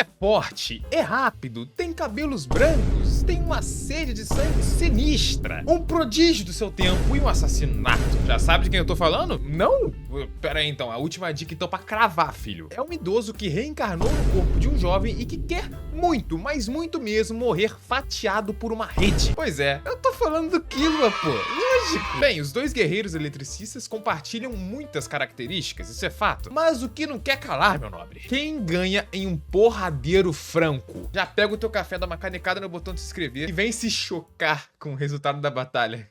É forte, é rápido, tem cabelos brancos, tem uma sede de sangue sinistra, um prodígio do seu tempo e um assassinato. Já sabe de quem eu tô falando? Não? Pera aí então, a última dica então pra cravar, filho. É um idoso que reencarnou no corpo de um jovem e que quer muito, mas muito mesmo, morrer fatiado por uma rede. Pois é, eu tô falando do Killua, pô. Lógico. Bem, os dois guerreiros eletricistas compartilham muitas características, isso é fato. Mas o que não quer calar, meu nobre? Quem ganha em um porradeiro franco? Já pega o teu café, dá uma canecada no botão de se inscrever e vem se chocar com o resultado da batalha.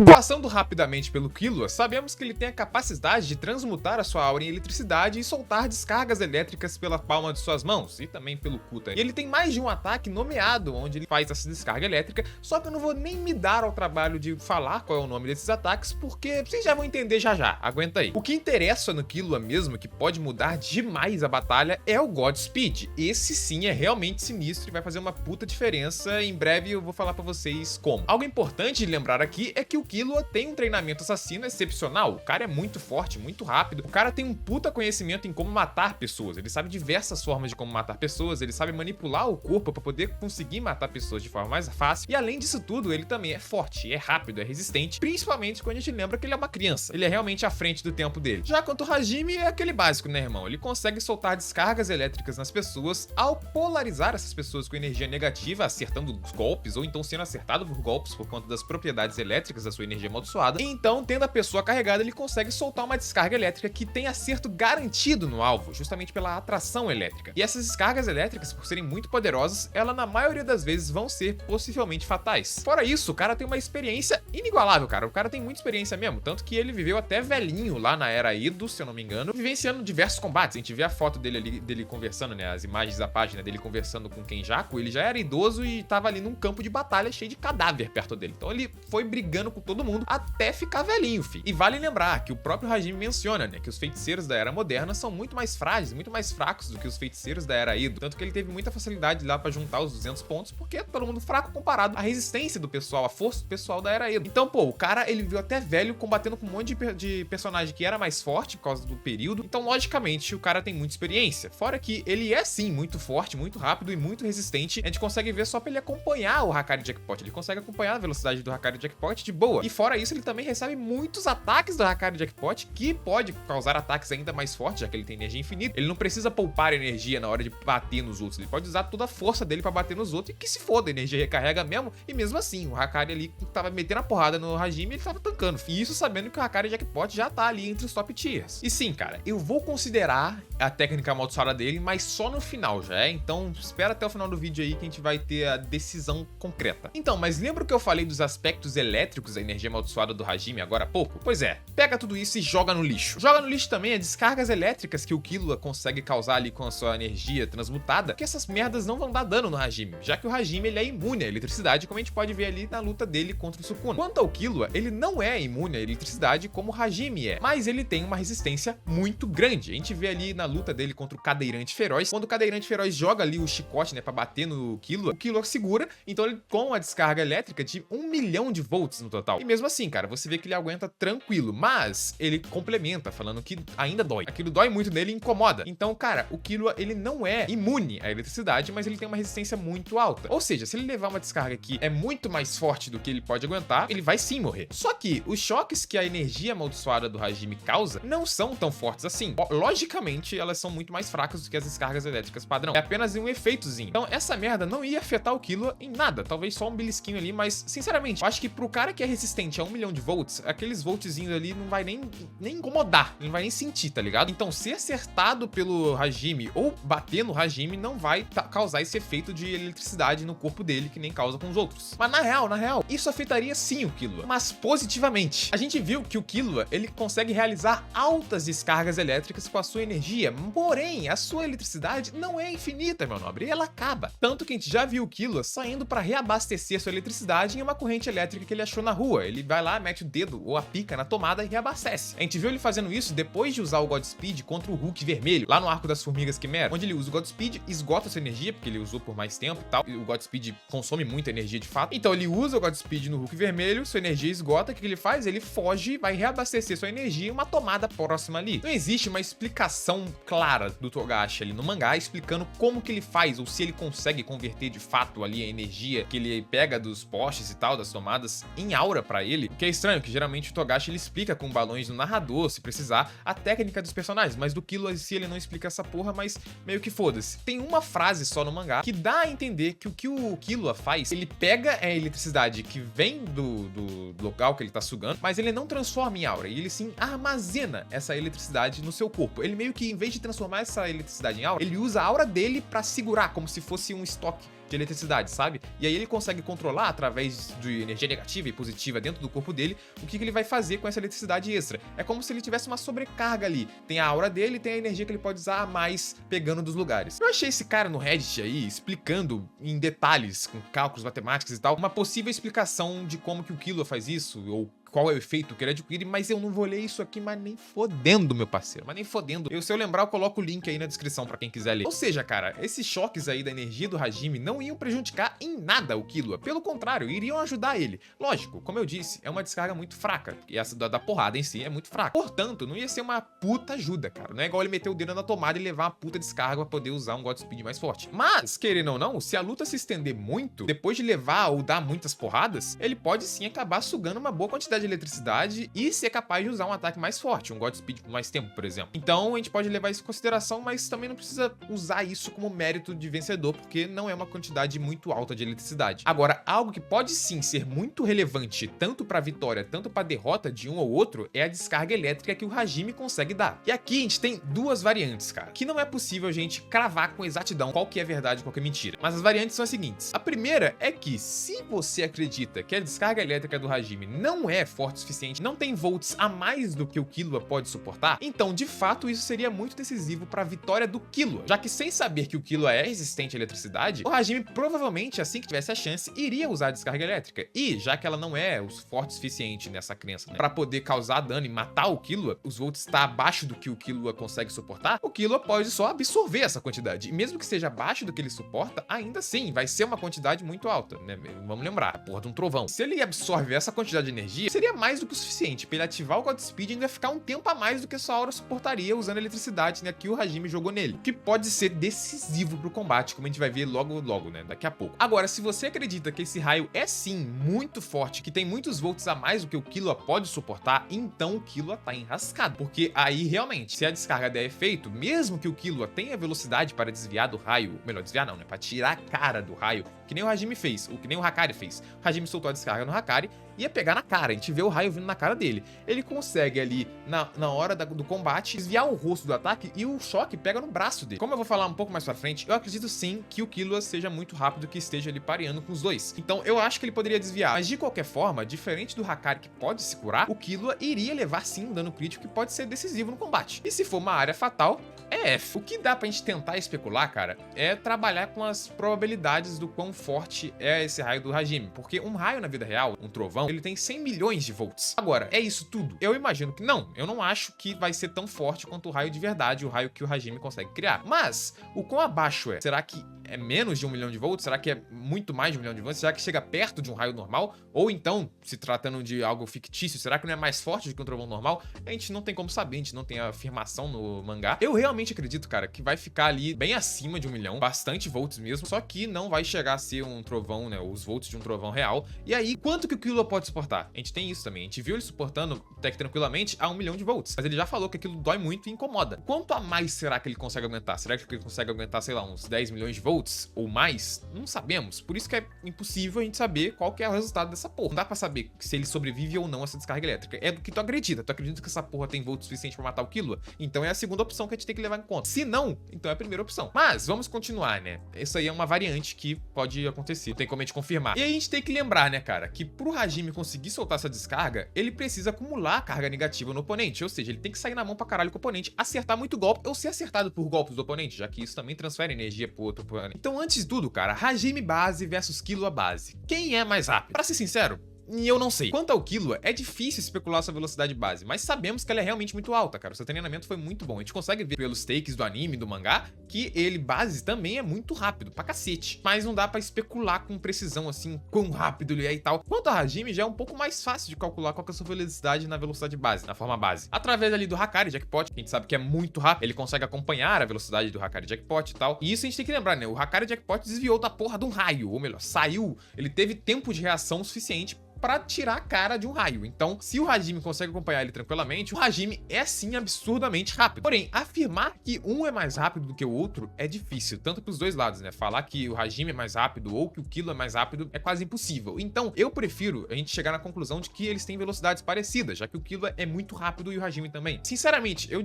Passando rapidamente pelo Killua, sabemos que ele tem a capacidade de transmutar a sua aura em eletricidade e soltar descargas elétricas pela palma de suas mãos e também pelo cu. E ele tem mais de um ataque nomeado onde ele faz essa descarga elétrica, só que eu não vou nem me dar ao trabalho de falar qual é o nome desses ataques, porque vocês já vão entender já, aguenta aí. O que interessa no Killua mesmo, que pode mudar demais a batalha, é o Godspeed. Esse sim é realmente sinistro e vai fazer uma puta diferença. Em breve eu vou falar pra vocês como. Algo importante de lembrar aqui é que o Killua tem um treinamento assassino excepcional. O cara é muito forte, muito rápido. O cara tem um puta conhecimento em como matar pessoas. Ele sabe diversas formas de como matar pessoas. Ele sabe manipular o corpo para poder conseguir matar pessoas de forma mais fácil. E além disso tudo, ele também é forte, é rápido, é resistente. Principalmente quando a gente lembra que ele é uma criança. Ele é realmente à frente do tempo dele. Já quanto o Hajime é aquele básico, né, irmão? Ele consegue soltar descargas elétricas nas pessoas ao polarizar essas pessoas com energia negativa, acertando os golpes ou então sendo acertado por golpes por conta das propriedades elétricas da sua energia amaldiçoada. Então, tendo a pessoa carregada, ele consegue soltar uma descarga elétrica que tem acerto garantido no alvo, justamente pela atração elétrica. E essas descargas elétricas, por serem muito poderosas, elas na maioria das vezes vão ser possivelmente fatais. Fora isso, o cara tem uma experiência inigualável, cara. O cara tem muita experiência mesmo, tanto que ele viveu até velhinho lá na Era Edo, se eu não me engano, vivenciando diversos combates. A gente vê a foto dele ali, dele conversando, né, as imagens da página dele conversando com Kenjaku. Ele já era idoso e tava ali num campo de batalha cheio de cadáver perto dele. Então ele foi brigando com todo mundo até ficar velhinho, fi. E vale lembrar que o próprio Hajime menciona, né, que os feiticeiros da Era Moderna são muito mais frágeis, muito mais fracos do que os feiticeiros da Era Edo. Tanto que ele teve muita facilidade lá pra juntar os 200 pontos, porque é todo mundo fraco comparado à resistência do pessoal, à força do pessoal da Era Edo. Então, pô, o cara, ele viu até velho combatendo com um monte de personagem que era mais forte por causa do período. Então, logicamente, o cara tem muita experiência. Fora que ele é, sim, muito forte, muito rápido e muito resistente. A gente consegue ver só pra ele acompanhar o Hakari Jackpot. Ele consegue acompanhar a velocidade do Hakari Jackpot de boa. E fora isso, ele também recebe muitos ataques do Hakari Jackpot, que pode causar ataques ainda mais fortes, já que ele tem energia infinita. Ele não precisa poupar energia na hora de bater nos outros. Ele pode usar toda a força dele pra bater nos outros e que se foda, a energia recarrega mesmo. E mesmo assim, o Hakari ali tava metendo a porrada no Hajime, ele tava tancando. E isso sabendo que o Hakari Jackpot já tá ali entre os top tiers. E sim, cara, eu vou considerar a técnica amaldiçoada dele, mas só no final já, é? Então espera até o final do vídeo aí que a gente vai ter a decisão concreta. Então, mas lembra que eu falei dos aspectos elétricos da energia amaldiçoada do Hajime agora há pouco? Pois é, pega tudo isso e joga no lixo. Joga no lixo também as descargas elétricas que o Killua consegue causar ali com a sua energia transmutada, que essas merdas não vão dar dano no Hajime, já que o Hajime ele é imune à eletricidade, como a gente pode ver ali na luta dele contra o Sukuna. Quanto ao Killua, ele não é imune à eletricidade como o Hajime é, mas ele tem uma resistência muito grande. A gente vê ali na luta dele contra o Cadeirante Feroz, quando o Cadeirante Feroz joga ali o chicote, né, pra bater no Killua, o Killua segura, então ele com a descarga elétrica de 1 milhão de volts no total. E mesmo assim, cara, você vê que ele aguenta tranquilo, mas ele complementa falando que ainda dói. Aquilo dói muito nele e incomoda. Então, cara, o Killua, ele não é imune à eletricidade, mas ele tem uma resistência muito alta. Ou seja, se ele levar uma descarga que é muito mais forte do que ele pode aguentar, ele vai sim morrer. Só que os choques que a energia amaldiçoada do Hajime causa não são tão fortes assim. Logicamente, elas são muito mais fracas do que as descargas elétricas padrão. É apenas um efeitozinho. Então, essa merda não ia afetar o Killua em nada. Talvez só um belisquinho ali, mas, sinceramente, eu acho que pro cara que é resistente a 1 milhão de volts, aqueles voltzinhos ali não vai nem incomodar, não vai nem sentir, tá ligado? Então, ser acertado pelo Hajime ou bater no Hajime não vai causar esse efeito de eletricidade no corpo dele que nem causa com os outros. Mas na real, isso afetaria sim o Killua, mas positivamente. A gente viu que o Killua, ele consegue realizar altas descargas elétricas com a sua energia, porém, a sua eletricidade não é infinita, meu nobre, e ela acaba. Tanto que a gente já viu o Killua saindo para reabastecer sua eletricidade em uma corrente elétrica que ele achou na rua. Ele vai lá, mete o dedo ou a pica na tomada e reabastece. A gente viu ele fazendo isso depois de usar o Godspeed contra o Hulk vermelho, lá no Arco das Formigas Quimera, onde ele usa o Godspeed, esgota sua energia, porque ele usou por mais tempo e tal, e o Godspeed consome muita energia de fato. Então ele usa o Godspeed no Hulk vermelho, sua energia esgota, o que ele faz? Ele foge, vai reabastecer sua energia em uma tomada próxima ali. Não existe uma explicação clara do Togashi ali no mangá, explicando como que ele faz, ou se ele consegue converter de fato ali a energia que ele pega dos postes e tal, das tomadas, em aura pra ele. O que é estranho, que geralmente o Togashi ele explica com balões no narrador, se precisar, a técnica dos personagens, mas do Killua em si ele não explica essa porra, mas meio que foda-se. Tem uma frase só no mangá que dá a entender que o Killua faz, ele pega a eletricidade que vem do local que ele tá sugando, mas ele não transforma em aura, e ele sim armazena essa eletricidade no seu corpo. Ele meio que, em vez de transformar essa eletricidade em aura, ele usa a aura dele pra segurar, como se fosse um estoque de eletricidade, sabe? E aí ele consegue controlar, através de energia negativa e positiva dentro do corpo dele, o que ele vai fazer com essa eletricidade extra. É como se ele tivesse uma sobrecarga ali. Tem a aura dele, tem a energia que ele pode usar a mais pegando dos lugares. Eu achei esse cara no Reddit aí, explicando em detalhes, com cálculos matemáticos e tal, uma possível explicação de como que o Killua faz isso, ou qual é o efeito que ele adquire, mas eu não vou ler isso aqui, mas nem fodendo, meu parceiro, mas nem fodendo. Se eu lembrar, eu coloco o link aí na descrição pra quem quiser ler. Ou seja, cara, esses choques aí da energia do Hajime não iam prejudicar em nada o Killua, pelo contrário, iriam ajudar ele. Lógico, como eu disse, é uma descarga muito fraca, e essa da porrada em si é muito fraca. Portanto, não ia ser uma puta ajuda, cara. Não é igual ele meter o dedo na tomada e levar uma puta descarga pra poder usar um Godspeed mais forte. Mas, querendo ou não, se a luta se estender muito, depois de levar ou dar muitas porradas, ele pode sim acabar sugando uma boa quantidade de eletricidade e ser capaz de usar um ataque mais forte, um Godspeed por mais tempo, por exemplo. Então a gente pode levar isso em consideração, mas também não precisa usar isso como mérito de vencedor, porque não é uma quantidade muito alta de eletricidade. Agora, algo que pode sim ser muito relevante, tanto pra vitória, tanto pra derrota de um ou outro, é a descarga elétrica que o Hajime consegue dar. E aqui a gente tem duas variantes, cara, que não é possível a gente cravar com exatidão qual que é verdade e qual que é mentira. Mas as variantes são as seguintes. A primeira é que, se você acredita que a descarga elétrica do Hajime não é forte o suficiente, não tem volts a mais do que o Killua pode suportar, então de fato isso seria muito decisivo para a vitória do Killua, já que sem saber que o Killua é resistente à eletricidade, o Hajime provavelmente, assim que tivesse a chance, iria usar a descarga elétrica, e já que ela não é o forte o suficiente nessa crença, né, para poder causar dano e matar o Killua, os volts está abaixo do que o Killua consegue suportar, o Killua pode só absorver essa quantidade, e mesmo que seja abaixo do que ele suporta, ainda assim vai ser uma quantidade muito alta, né? Vamos lembrar, a porra de um trovão. Se ele absorve essa quantidade de energia, seria mais do que o suficiente para ele ativar o Godspeed e ainda ficar um tempo a mais do que sua aura suportaria usando a eletricidade, né, que o Hajime jogou nele, que pode ser decisivo pro combate, como a gente vai ver logo, né, daqui a pouco. Agora, se você acredita que esse raio é sim muito forte, que tem muitos volts a mais do que o Killua pode suportar, então o Killua tá enrascado, porque aí realmente, se a descarga der efeito, mesmo que o Killua tenha velocidade para desviar do raio, melhor, desviar não, né, para tirar a cara do raio, que nem o Hajime fez, ou que nem o Hakari fez. O Hajime soltou a descarga no Hakari e ia pegar na cara, a gente vê o raio vindo na cara dele. Ele consegue ali, na hora do combate, desviar o rosto do ataque e o choque pega no braço dele. Como eu vou falar um pouco mais pra frente, eu acredito sim que o Killua seja muito rápido, que esteja ali pareando com os dois. Então eu acho que ele poderia desviar, mas de qualquer forma, diferente do Hakari que pode se curar, o Killua iria levar sim um dano crítico que pode ser decisivo no combate. E se for uma área fatal, é F. O que dá pra gente tentar especular, cara, é trabalhar com as probabilidades do quão forte é esse raio do Hajime, porque um raio na vida real, um trovão, ele tem 100 milhões de volts. Agora, é isso tudo? Eu imagino que não. Eu não acho que vai ser tão forte quanto o raio de verdade, o raio que o Hajime consegue criar. Mas, o quão abaixo é? Será que é menos de 1 milhão de volts? Será que é muito mais de 1 milhão de volts? Será que chega perto de um raio normal? Ou então, se tratando de algo fictício, será que não é mais forte do que um trovão normal? A gente não tem como saber, a gente não tem a afirmação no mangá. Eu realmente acredito, cara, que vai ficar ali bem acima de 1 milhão, bastante volts mesmo, só que não vai chegar a ser um trovão, né, os volts de um trovão real. E aí, quanto que o Killua pode suportar? A gente tem isso também, a gente viu ele suportando até que tranquilamente a 1 milhão de volts, mas ele já falou que aquilo dói muito e incomoda. Quanto a mais será que ele consegue aguentar? Será que ele consegue aguentar, sei lá, uns 10 milhões de volts ou mais? Não sabemos, por isso que é impossível a gente saber qual que é o resultado dessa porra. Não dá pra saber se ele sobrevive ou não a essa descarga elétrica. É do que tu acredita que essa porra tem volts suficiente pra matar o Killua? Então é a segunda opção que a gente tem que levar em conta. Se não, então é a primeira opção. Mas vamos continuar, né? Isso aí é uma variante que pode acontecer, não tem como a gente confirmar. E aí a gente tem que lembrar, né, cara, que pro Hajime conseguir soltar essa descarga, ele precisa acumular carga negativa no oponente, ou seja, ele tem que sair na mão pra caralho com o oponente, acertar muito golpe ou ser acertado por golpes do oponente, já que isso também transfere energia pro outro oponente. Então, antes de tudo, cara, Hajime base versus Killua base. Quem é mais rápido? Pra ser sincero, E eu não sei. Quanto ao Killua, é difícil especular sua velocidade base, mas sabemos que ela é realmente muito alta, cara. O seu treinamento foi muito bom. A gente consegue ver pelos takes do anime, do mangá, que ele, base, também é muito rápido, pra cacete. Mas não dá pra especular com precisão, assim, quão rápido ele é e tal. Quanto a Hajime, já é um pouco mais fácil de calcular qual que é a sua velocidade na velocidade base, na forma base. Através ali do Hakari Jackpot, que a gente sabe que é muito rápido, ele consegue acompanhar a velocidade do Hakari Jackpot e tal. E isso a gente tem que lembrar, né? O Hakari Jackpot desviou da porra de um raio, ou melhor, saiu. Ele teve tempo de reação suficiente pra tirar a cara de um raio. Então, se o Hajime consegue acompanhar ele tranquilamente, o Hajime é sim absurdamente rápido. Porém, afirmar que um é mais rápido do que o outro é difícil, tanto pros dois lados, né? Falar que o Hajime é mais rápido ou que o Killua é mais rápido é quase impossível. Então, eu prefiro a gente chegar na conclusão de que eles têm velocidades parecidas, já que o Killua é muito rápido e o Hajime também. Sinceramente, eu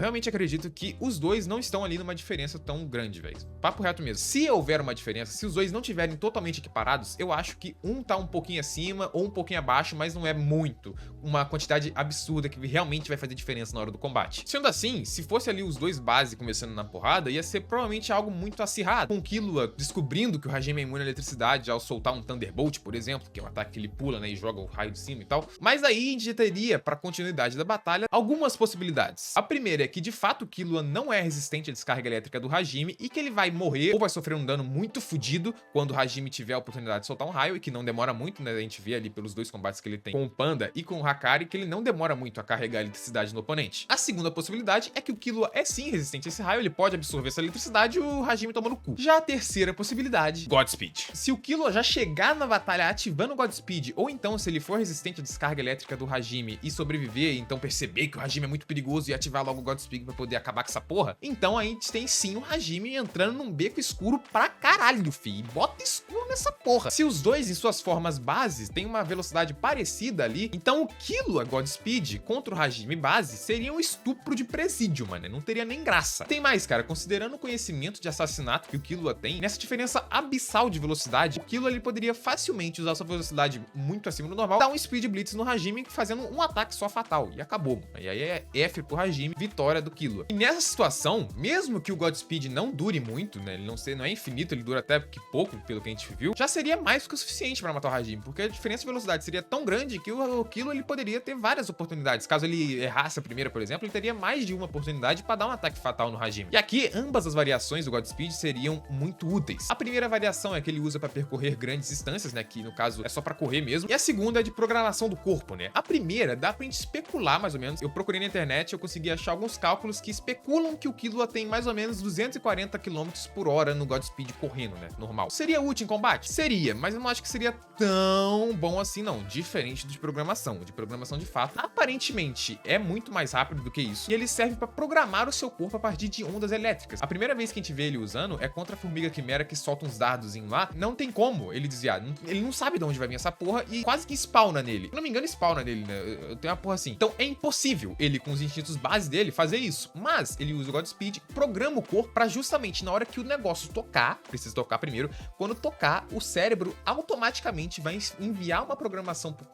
realmente acredito que os dois não estão ali numa diferença tão grande, velho. Papo reto mesmo. Se houver uma diferença, se os dois não tiverem totalmente equiparados, eu acho que um tá um pouquinho acima ou um pouquinho abaixo, mas não é muito. Uma quantidade absurda que realmente vai fazer diferença na hora do combate. Sendo assim, se fosse ali os dois base começando na porrada, ia ser provavelmente algo muito acirrado. Com o Killua descobrindo que o Hajime é imune à eletricidade ao soltar um Thunderbolt, por exemplo, que é um ataque que ele pula, né, e joga o raio de cima e tal. Mas aí a gente teria, pra continuidade da batalha, algumas possibilidades. A primeira é que, de fato, o Killua não é resistente à descarga elétrica do Hajime e que ele vai morrer ou vai sofrer um dano muito fodido quando o Hajime tiver a oportunidade de soltar um raio, e que não demora muito, né? A gente vê ali pelos dois combates que ele tem com o Panda e com o Hakari, que ele não demora muito a carregar a eletricidade no oponente. A segunda possibilidade é que o Killua é sim resistente a esse raio, ele pode absorver essa eletricidade e o Hajime toma no cu. Já a terceira possibilidade, Godspeed. Se o Killua já chegar na batalha ativando o Godspeed, ou então se ele for resistente à descarga elétrica do Hajime e sobreviver, e então perceber que o Hajime é muito perigoso e ativar logo o Godspeed pra poder acabar com essa porra, então a gente tem sim o Hajime entrando num beco escuro pra caralho, fi. E bota escuro nessa porra. Se os dois em suas formas bases têm uma velocidade parecida ali, então o Killua Godspeed contra o Hajime base seria um estupro de presídio, mano. Não teria nem graça. Tem mais, cara, considerando o conhecimento de assassinato que o Killua tem, nessa diferença abissal de velocidade, o Killua ele poderia facilmente usar sua velocidade muito acima do normal, dar um Speed Blitz no Hajime fazendo um ataque só fatal, e acabou. E aí é F pro Hajime, vitória do Killua. E nessa situação, mesmo que o Godspeed não dure muito, né, ele não é infinito, ele dura até que pouco, pelo que a gente viu, já seria mais do que o suficiente pra matar o Hajime, porque a diferença de velocidade seria tão grande que o Killua ele poderia ter várias oportunidades. Caso ele errasse a primeira, por exemplo, ele teria mais de uma oportunidade para dar um ataque fatal no Hajime. E aqui, ambas as variações do Godspeed seriam muito úteis. A primeira variação é que ele usa para percorrer grandes distâncias, né, que no caso é só para correr mesmo. E a segunda é de programação do corpo, né. A primeira dá pra gente especular mais ou menos. Eu procurei na internet, eu consegui achar alguns cálculos que especulam que o Killua tem mais ou menos 240 km por hora no Godspeed correndo, né, normal. Seria útil em combate? Seria, mas eu não acho que seria tão bom assim, não. Diferente de programação. De programação de fato, aparentemente é muito mais rápido do que isso. E ele serve para programar o seu corpo a partir de ondas elétricas. A primeira vez que a gente vê ele usando é contra a formiga quimera que solta uns dardos lá. Não tem como ele desviar. Ele não sabe de onde vai vir essa porra e quase que spawna nele. Se não me engano, spawna nele, né? Eu tenho uma porra assim. Então é impossível ele, com os instintos base dele, fazer isso. Mas ele usa o Godspeed, programa o corpo para justamente na hora que o negócio tocar, precisa tocar primeiro, quando tocar, o cérebro automaticamente vai enviar uma programação pro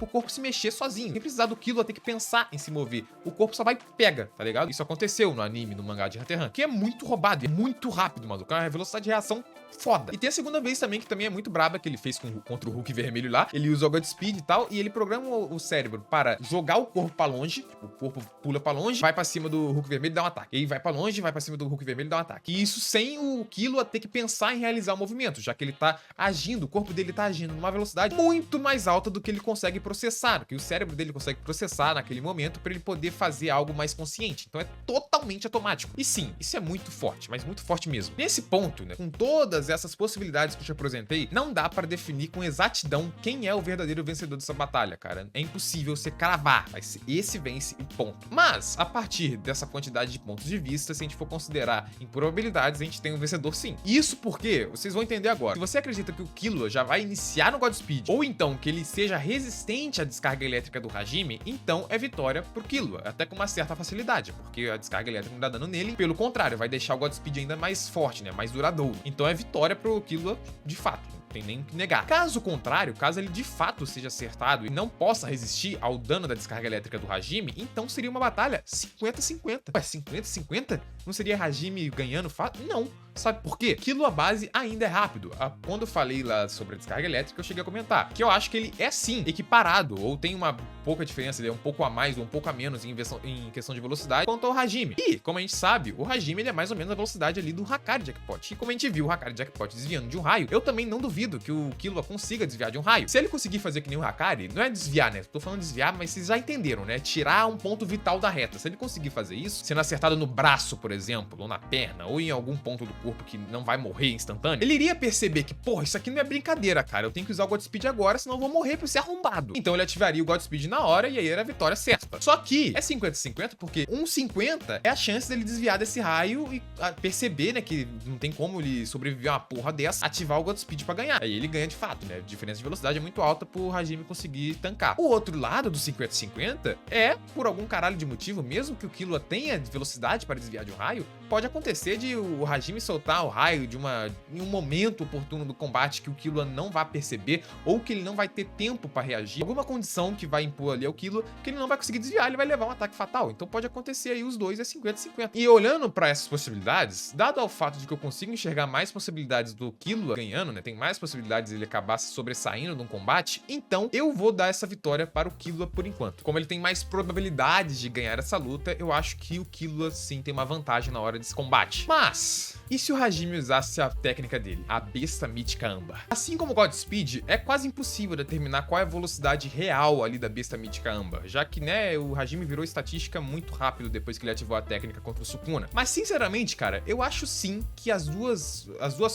corpo se mexer sozinho. Nem precisar do Killua ter que pensar em se mover. O corpo só vai e pega, tá ligado? Isso aconteceu no anime, no mangá de Hunter x Hunter, que é muito roubado, é muito rápido, maluco. É uma velocidade de reação foda. E tem a segunda vez também, que também é muito braba, que ele fez contra o Hulk vermelho lá. Ele usa o Godspeed e tal, e ele programa o cérebro para jogar o corpo pra longe. Tipo, o corpo pula pra longe, vai pra cima do Hulk vermelho e dá um ataque. E aí vai pra longe, vai pra cima do Hulk vermelho e dá um ataque. E isso sem o Killua ter que pensar em realizar o movimento, já que ele tá agindo, o corpo dele tá agindo numa velocidade muito mais alta do que ele consegue processar, que o cérebro dele consegue processar naquele momento para ele poder fazer algo mais consciente. Então é totalmente automático. E sim, isso é muito forte, mas muito forte mesmo. Nesse ponto, né, com todas essas possibilidades que eu te apresentei, não dá para definir com exatidão quem é o verdadeiro vencedor dessa batalha, cara. É impossível você cravar, mas esse vence e ponto. Mas, a partir dessa quantidade de pontos de vista, se a gente for considerar em probabilidades, a gente tem um vencedor sim. Isso porque, vocês vão entender agora, se você acredita que o Killua já vai iniciar no Godspeed, ou então que ele seja resistente à descarga elétrica do Hajime, então é vitória pro Killua, até com uma certa facilidade, porque a descarga elétrica não dá dano nele, pelo contrário, vai deixar o Godspeed ainda mais forte, né, mais duradouro. Então é vitória pro Killua de fato, não tem nem o que negar. Caso contrário, caso ele de fato seja acertado e não possa resistir ao dano da descarga elétrica do Hajime, então seria uma batalha 50-50. Ué, 50-50? Não seria Hajime ganhando fato? Não. Sabe por quê? Killua base ainda é rápido. Quando eu falei lá sobre a descarga elétrica, eu cheguei a comentar que eu acho que ele é sim equiparado, ou tem uma pouca diferença, ele é um pouco a mais ou um pouco a menos em questão de velocidade quanto ao Hajime. E, como a gente sabe, o Hajime ele é mais ou menos a velocidade ali do Hakari Jackpot. E como a gente viu o Hakari Jackpot desviando de um raio, eu também não duvido que o Killua consiga desviar de um raio. Se ele conseguir fazer que nem o Hakari, não é desviar, né? Tô falando desviar, mas vocês já entenderam, né? Tirar um ponto vital da reta. Se ele conseguir fazer isso, sendo acertado no braço, por exemplo, ou na perna, ou em algum ponto do corpo que não vai morrer instantâneo, ele iria perceber que, porra, isso aqui não é brincadeira, cara. Eu tenho que usar o Godspeed agora, senão eu vou morrer por ser arrombado. Então ele ativaria o Godspeed na hora e aí era a vitória certa. Só que é 50-50 porque 1,50 é a chance dele desviar desse raio e perceber, né, que não tem como ele sobreviver a uma porra dessa, ativar o Godspeed pra ganhar. Aí ele ganha de fato, né? A diferença de velocidade é muito alta pro Hajime conseguir tancar. O outro lado do 50-50 é, por algum caralho de motivo, mesmo que o Killua tenha velocidade para desviar de um raio, pode acontecer de o Hajime soltar o raio em um momento oportuno do combate que o Killua não vai perceber ou que ele não vai ter tempo para reagir. Alguma condição que vai impor ali ao Killua que ele não vai conseguir desviar, ele vai levar um ataque fatal. Então pode acontecer aí os dois, é 50-50. E olhando para essas possibilidades, dado ao fato de que eu consigo enxergar mais possibilidades do Killua ganhando, né, tem mais possibilidades de ele acabar se sobressaindo num combate, então eu vou dar essa vitória para o Killua por enquanto. Como ele tem mais probabilidades de ganhar essa luta, eu acho que o Killua sim tem uma vantagem na hora desse combate. Mas, e se o Hajime usasse a técnica dele, a besta mítica âmbar? Assim como o Godspeed, é quase impossível determinar qual é a velocidade real ali da besta mítica âmbar, já que, né, o Hajime virou estatística muito rápido depois que ele ativou a técnica contra o Sukuna. Mas, sinceramente, cara, eu acho sim que as duas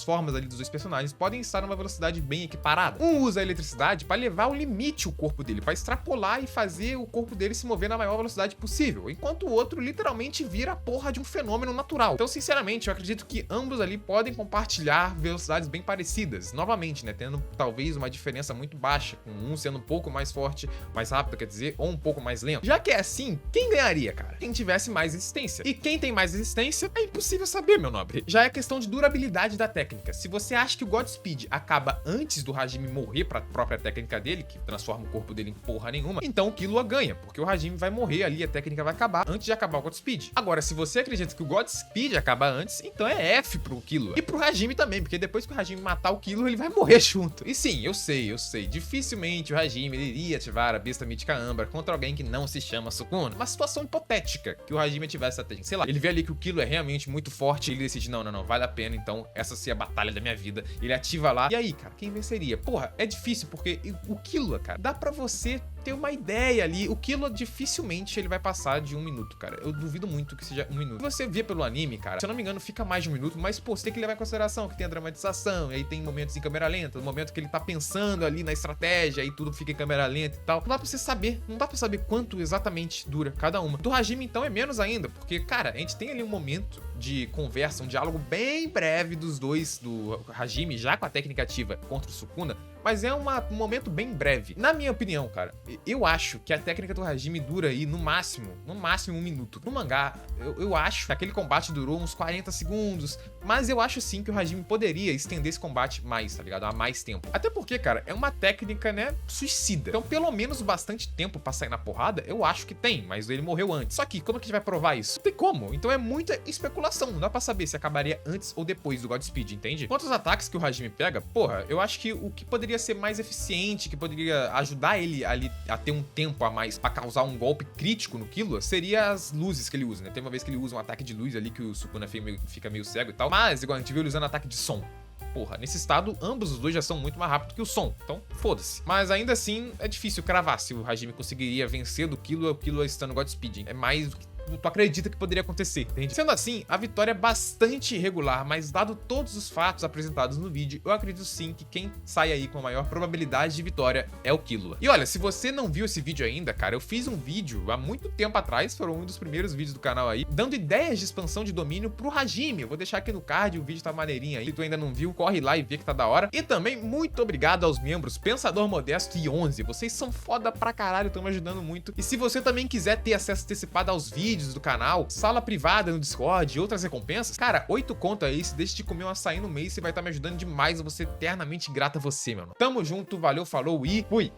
formas ali dos dois personagens podem estar numa velocidade bem equiparada. Um usa a eletricidade para levar ao limite o corpo dele, para extrapolar e fazer o corpo dele se mover na maior velocidade possível, enquanto o outro literalmente vira a porra de um fenômeno natural. Então, sinceramente, eu acredito que ambos ali podem compartilhar velocidades bem parecidas, novamente, né, tendo talvez uma diferença muito baixa, com um sendo um pouco mais forte, mais rápido, quer dizer, ou um pouco mais lento. Já que é assim, quem ganharia, cara? Quem tivesse mais resistência. E quem tem mais resistência é impossível saber, meu nobre. Já é questão de durabilidade da técnica. Se você acha que o Godspeed acaba antes do Hajime morrer pra própria técnica dele, que transforma o corpo dele em porra nenhuma, então o Killua ganha, porque o Hajime vai morrer ali, a técnica vai acabar antes de acabar o Godspeed. Agora, se você acredita que o Godspeed acaba antes, então é F pro Killua. E pro Hajime também, porque depois que o Hajime matar o Killua, ele vai morrer junto. E sim, eu sei. Dificilmente o Hajime iria ativar a besta mítica âmbar contra alguém que não se chama Sukuna. Uma situação hipotética que o Hajime tivesse essa técnica. Sei lá, ele vê ali que o Killua é realmente muito forte e ele decide, não, vale a pena, então essa sim é a batalha da minha vida. Ele ativa lá. E aí, cara, quem venceria? Porra, é difícil, porque o Killua, cara, dá pra você ter uma ideia ali. O Killua dificilmente ele vai passar de 1 minuto, cara. Eu duvido muito que seja 1 minuto. Se você vê pelo anime, cara, se eu não me engano, fica mais de 1 minuto, mas, pô, você tem que levar em consideração que tem a dramatização, e aí tem momentos em câmera lenta, no momento que ele tá pensando ali na estratégia, aí tudo fica em câmera lenta e tal. Não dá pra você saber, não dá pra saber quanto exatamente dura cada uma. Do Hajime, então, é menos ainda, porque, cara, a gente tem ali um momento de conversa, um diálogo bem breve dos dois, do Hajime, já com a técnica ativa contra o Sukuna, mas é um momento bem breve. Na minha opinião, cara, eu acho que a técnica do Hajime dura aí no máximo 1 minuto. No mangá, eu acho que aquele combate durou uns 40 segundos, mas eu acho sim que o Hajime poderia estender esse combate mais, tá ligado? Há mais tempo. Até porque, cara, é uma técnica, né, suicida. Então, pelo menos bastante tempo pra sair na porrada, eu acho que tem, mas ele morreu antes. Só que, como é que a gente vai provar isso? Não tem como. Então é muita especulação. Não dá pra saber se acabaria antes ou depois do Godspeed, entende? Quanto aos ataques que o Hajime pega, porra, eu acho que o que poderia ser mais eficiente, que poderia ajudar ele ali a ter um tempo a mais pra causar um golpe crítico no Killua, seria as luzes que ele usa, né? Tem uma vez que ele usa um ataque de luz ali que o Sukuna fica meio cego e tal, mas igual a gente viu ele usando ataque de som. Porra, nesse estado, ambos os dois já são muito mais rápidos que o som, então foda-se. Mas ainda assim, é difícil cravar se o Hajime conseguiria vencer do Killua, o Killua estando Godspeed. É mais do que tu acredita que poderia acontecer, entende? Sendo assim, a vitória é bastante irregular, mas dado todos os fatos apresentados no vídeo, eu acredito sim que quem sai aí com a maior probabilidade de vitória é o Killua. E olha, se você não viu esse vídeo ainda, cara, eu fiz um vídeo há muito tempo atrás, foi um dos primeiros vídeos do canal aí, dando ideias de expansão de domínio pro Hajime. Eu vou deixar aqui no card, o vídeo tá maneirinho aí. Se tu ainda não viu, corre lá e vê que tá da hora. E também, muito obrigado aos membros Pensador Modesto e 11. Vocês são foda pra caralho, estão me ajudando muito. E se você também quiser ter acesso antecipado aos vídeos do canal, sala privada no Discord e outras recompensas, cara, 8 conto aí, se deixa de comer um açaí no mês, você vai estar me ajudando demais, eu vou ser eternamente grato a você, meu irmão. Tamo junto, valeu, falou e fui!